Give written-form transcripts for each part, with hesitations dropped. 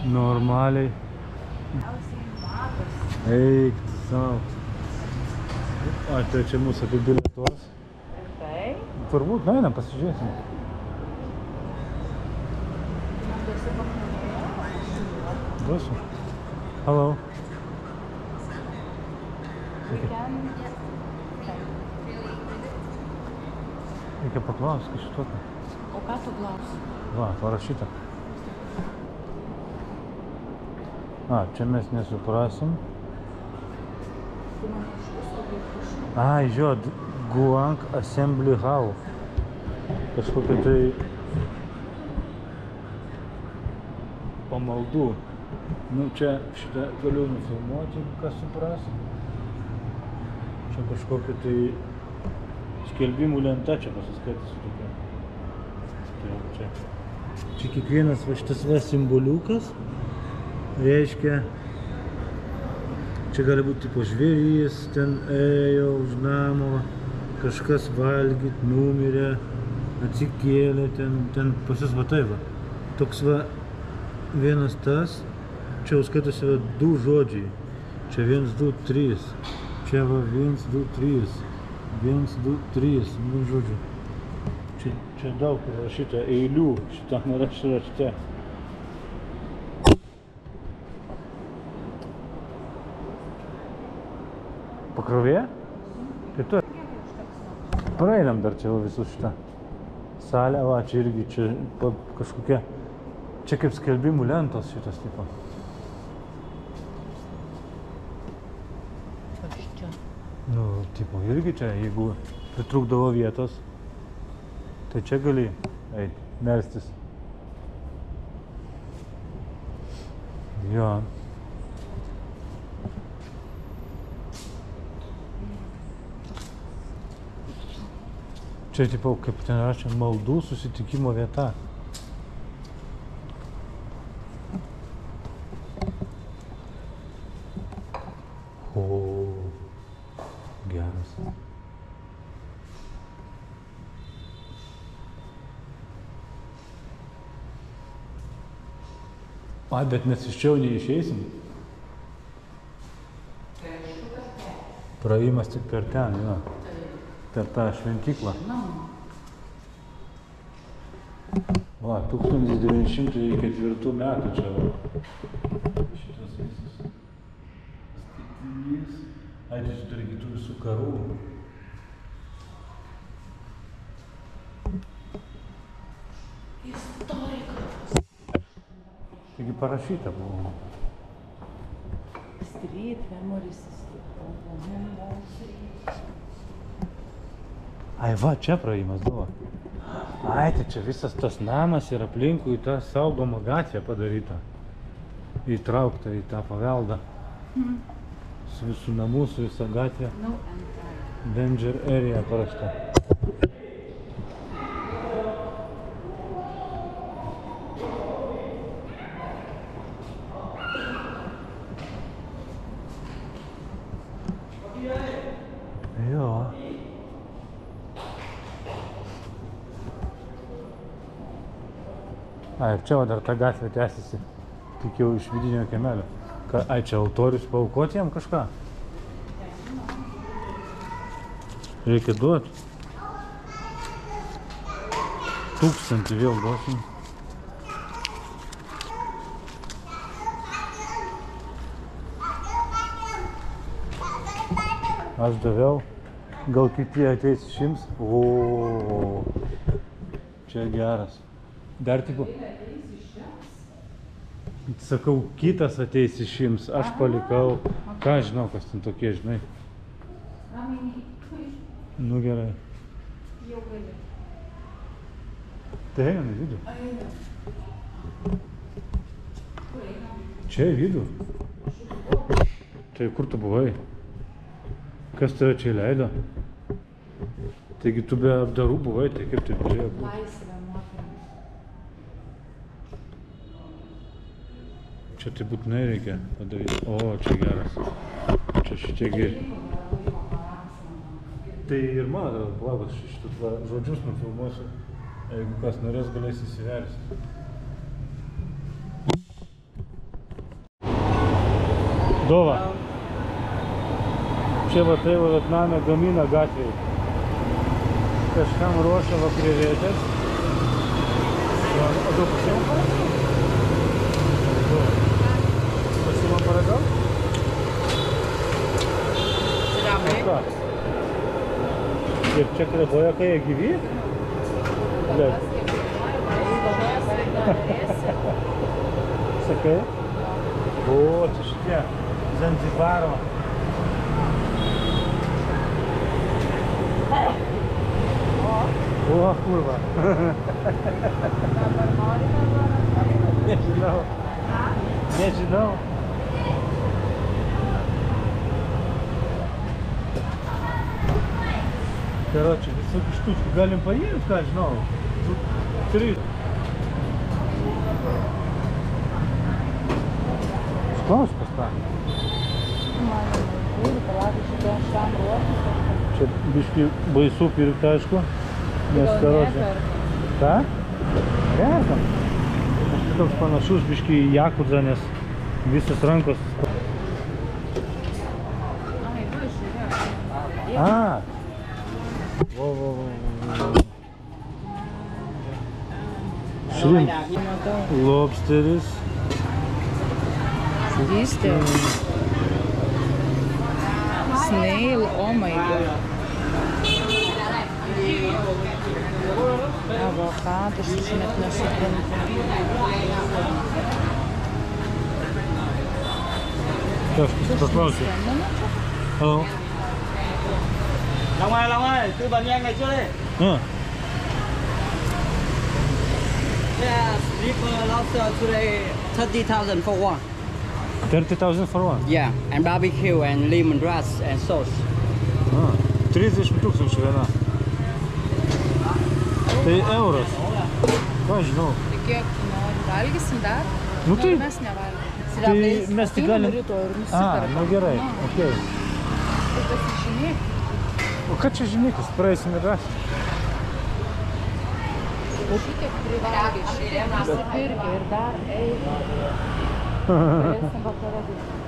Normaliai. Eik, savo. A, tai čia mūsų apie bilietuos. Tai? Turbūt, einam, pasižiūrėsim. Duosiu. Hello. Reikia paklausti, kas šituo. O ką tu klausi? Va, parašyta. A, čia mes nesuprasim. Ai, žiūrėt, Guang Assembly Hall. Kažkokia tai pamaldų. Nu, čia šitą galiu nufilmuoti, kas supras. Čia kažkokia tai skelbimų lenta čia pasiskaitysiu tokia. Tai čia kiekvienas va šitas va simboliukas reiškia, čia gali būti tipo žvėrys, ten ėjo už namo, kažkas valgyt, numirė, atsikėlė, ten pasis va taip va. Toks va vienas tas, čia jau skaitosi va 2 žodžiai. Čia 1, 2, 3. Čia va 1, 2, 3. 1, 2, 3. Nu, žodžiu. Čia daug rašyta eilių šitam rašte. Pakrovė? Tai tu. Praeinam dar čia visus šitą salę, va, čia irgi čia kažkokia, čia kaip skelbimų lentos šitas tipo. Kas čia? Nu, tipo, irgi čia, jeigu pritrūkdavo vietos, tai čia gali eit, melstis. Jo. Čia, tipo, kaip ten rašė, maldų susitikimo vieta. O, geras. A, bet mes iš čia neišeisim. Praėjimas tik per ten, jo. Per tą šventyklą. Va, 1904 metų čia va. Šitas visas statinys. Ai, tai turi kitų visų karų. Istorikas. Taigi parašyta buvo. Street memories. Ai, va, čia praėjimas buvo. Ai, tai čia visas tas namas ir aplinkui tą saugomą gatvę padaryta. Įtraukta į tą paveldą. Su visų namų, su visą gatvę. Danger area parašta. Jo. Ai, ir čia va dar ta gatvė tęsiasi, tik jau iš vidinio kiemelio. Ai, čia altorius paaukoti jam kažką? Reikia duoti. 1000 vėl duosim. Aš daviau, gal kiti ateis išims. O, čia geras. Dar tipo, sakau, kitas ateis išims, aš palikau, ką žinau, kas ten tokie, žinai. Nu gerai. Jau gali. Tai einam į vidų. Čia į vidų. Tai kur tu buvai? Kas tave čia įleido? Taigi tu be apdarų buvai, tai kaip tai galėjo būti? Laisvė moterims. Čia tai būtinai reikia padaryti. O, čia geras. Čia šitiegi. Tai ir man, palaukos, šitus žodžius nufilmuosiu. Jeigu kas norės, galės įsiversti. Dova. Čia va tai Vietname gamina gatvėje. Kažkam ruošia vakarietės. O daug pasiimam paragau? Pasiimam paragau? Ką? Ir čia kvėpuoja, kai jie gyvi? Sakai? O, čia šitie Zanzibaro. O, kurva. Nežinau. Nežinau. Короче, visokių štučių galim paimti, ką žinau. 3. Sklaus pas tą. Čia biškai baisu pirkti, aišku. Nes karočią. Ką? Perkam. Aš toks panašus biškai į Jakudzą, nes visas rankos. A. Shrimp, lobsteris. Snail, oh my god. Avokadas, aš net nesuprantu. Kažkas paklausė. Halo. Long ơi, tư vấn nhanh ngày trước đi. Yeah, stripper lobster today 30,000 for one. 30,000 for one? Yeah, and barbecue and lemongrass and sauce. 30 tūkstančių viena. Tai euras. Ką žinau. Tai kiek tu nori? Valgysim dar? Nu tai... Mes nevalgysim. Tai mes tik galim... Rytoj ir nusiperkam. Nu gerai, okei. Tai pasižymėk. O ką čia žymėkis? Praeisim ir rasim. Šitiek privalgai, šitiek nusipirkę ir dar eina. Turėsim vakarą.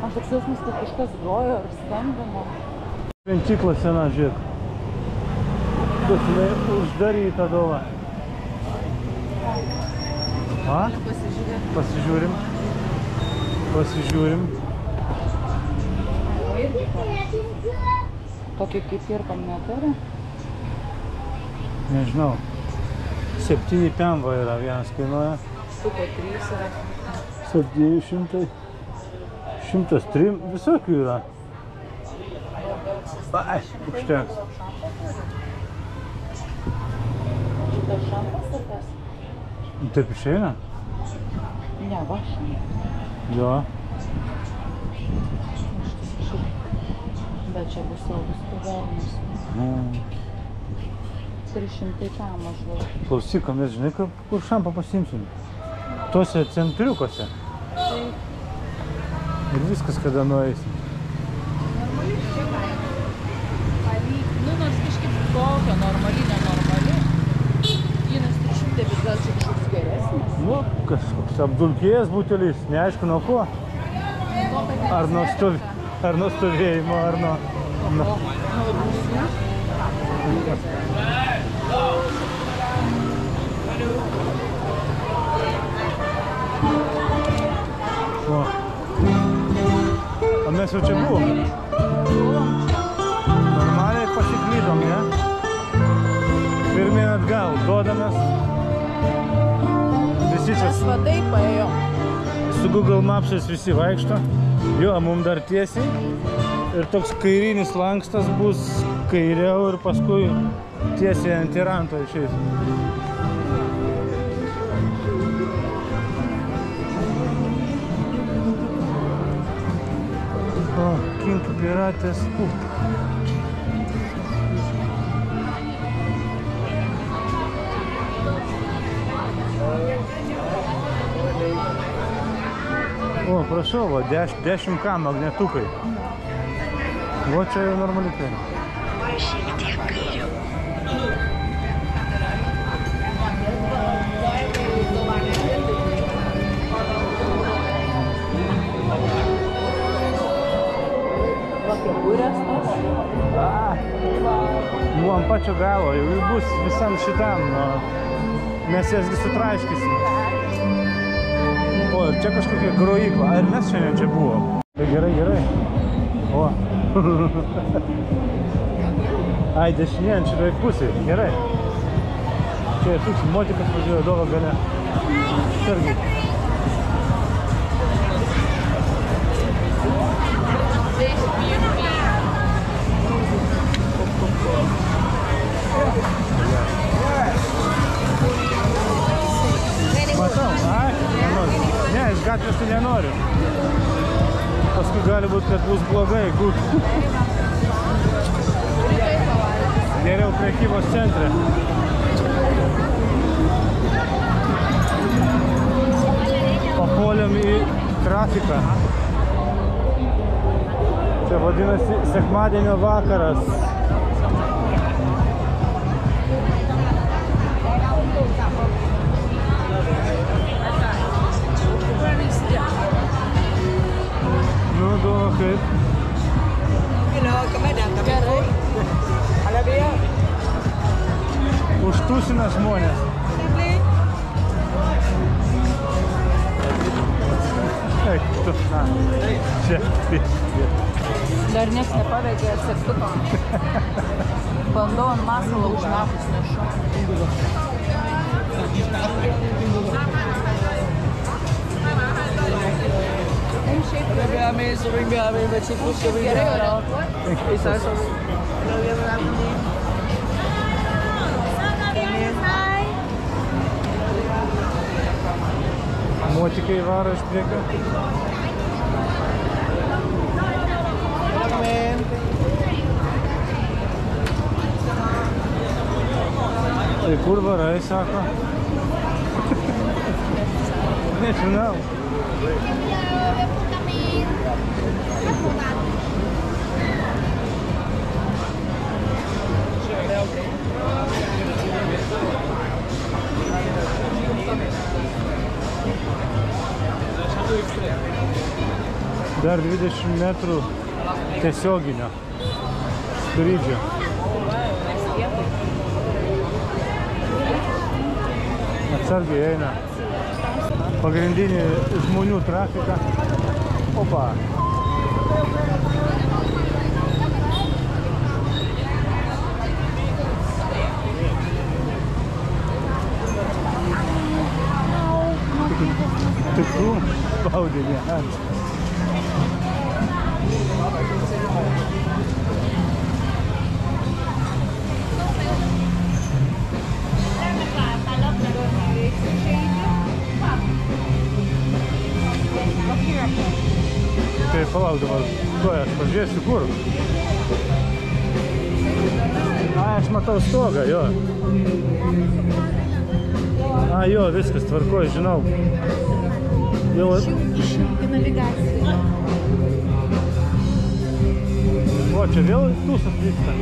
Man toks jausmas, kad kažkas grojo ir skambino. Šventykla sena, žiūrėk. Kas jinai uždaryta dova. A? Pasižiūrim. Pasižiūrim. Tokį kaip pirkam neturi? Nežinau. 7 pemva yra, vienas kainuoja. Suko 3 yra. 700. 103, visokių yra. Ai, užteks. Šitas šampas ar tas? Taip išeina? Ne, va šampas. Jo. Bet čia bus saugus pavelnis. 300 tam maždaug. Klausyk, mes žinai, kur šampą pasimsim? Tuose centriukose. Ir viskas, kada nueisim. Normali čia kaina. Nu, nors kažkaip tokio, normali, nenormali. Vienas 300, bet gal čia kažkoks geresnis. Nu, kažkoks apdulkėjęs butelis, neaišku nuo ko. Ar nuo stovėjimo, ar nuo... O mes jau čia buvom. Normaliai pasiklydom, ne? Pirmyn atgal, duodamės. Visi čia... Mes vadai paėjom. Su Google Maps'ais visi vaikšto. Jo, mum dar tiesiai. Ir toks kairinis lankstas bus kairiau ir paskui tiesiai ant Tiranto išeis. O, King Pirates Cook. O, prašau, va, 10K magnetukai. Va, čia jau normali kaina. Buvo ant pačio galo, jau bus visam šitam, mes jas sutraiškysim. O, ir čia kažkokia grojykla, ar mes šiandien čia buvo? Tai gerai, gerai. O. Ai, dešinė, ant šitoj pusėj, gerai. Čia toks motikas važiuoja Dovo gale. Sargiai. Matau, ai, nenoriu. Ne, iš gatvės tai nenoriu. Paskui gali būt, kad bus blogai. Geriau prekybos centre. Papuolėm į trafiką. Čia vadinasi sekmadienio vakaras. Nu, Dova, kaip? Gerai. Užtūsina žmonės. Eik, tu, na, čia. Dar nieks nepaveikė septuko. Bandau ant masalą užnapus nešu. Motikai varo iš priekio. Tai kur varai, sako? Nežinau. Dar 20 metrų tiesioginio skrydžio. Atsargiai eina pagrindinį žmonių trafiką. Opa. Tik tu spaudė, ne. Tai palauk dabar, tuoj aš pažiūrėsiu kur. Ai, aš matau stogą, jo. Ai, jo, viskas tvarkoj, žinau. Jau... Išjungi navigaciją. O, čia vėl tūsas vyksta.